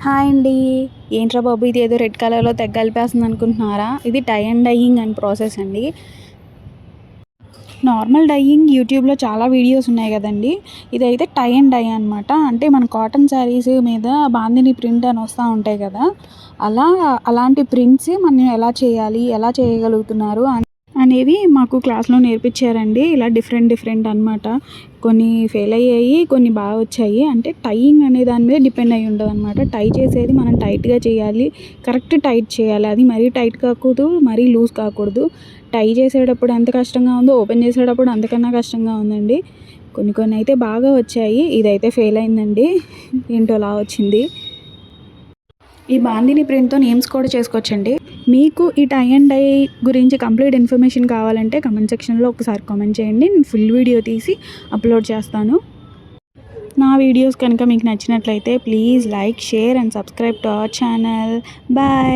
Hi అండి. ఏంట్రా బాబు ఇది ఏదో రెడ్ కలర్‌లో తెగ కలిపేస్తుంది అనుకుంటున్నారా? ఇది టై అండ్ డైయింగ్ అని ప్రాసెస్ అండి. నార్మల్ డైయింగ్ యూట్యూబ్‌లో చాలా వీడియోస్ ఉన్నాయి గదండీ! ఇదైతే టై అండ్ డై అనమాట. అంటే మన కాటన్ శారీస్ మీద బాందిని ప్రింట్ అని వస్తా ఉంటాయి గదా! అలాంటి ప్రింట్స్ మనం ఎలా చేయాలి? ఎలా చేయగలుగుతున్నారు? అనేవి మాకు క్లాస్‌లో నేర్పించారండి. ఇలా డిఫరెంట్ డిఫరెంట్ అనమాట. కొన్ని ఫెయిల్ అయ్యాయి. కొన్ని బాగా వచ్చాయి. అంటే టైయింగ్ అనే దాని మీద డిపెండ్ అయ్యి ఉంటదనమాట. టై చేసేది మనం టైట్‌గా చేయాలి. కరెక్ట్ టైట్ చేయాలి. అది మరీ టైట్ కాకూడదు. మరీ లూజ్ కాకూడదు. టై చేసేటప్పుడు ఎంత కష్టంగా ఉందో ఓపెన్ చేసేటప్పుడు అంతకన్నా కష్టంగా ఉందండి. కొన్ని కొన్ని అయితే బాగా వచ్చాయి. ఇదైతే ఫెయిల్ అయిందండి. ఏంటో అలా వచ్చింది. ఈ బాందిని ప్రింట్‌తో నేమ్స్ కూడా చేసుకోవచ్చండి. మీకు ఈ టై అండ్ డై గురించి కంప్లీట్ ఇన్ఫర్మేషన్ కావాలంటే కామెంట్ సెక్షన్‌లో ఒకసారి కామెంట్ చేయండి. నేను ఫుల్ వీడియో తీసి అప్లోడ్ చేస్తాను. నా వీడియోస్ కనుక మీకు నచ్చినట్లయితే please like, share and subscribe to our channel. Bye.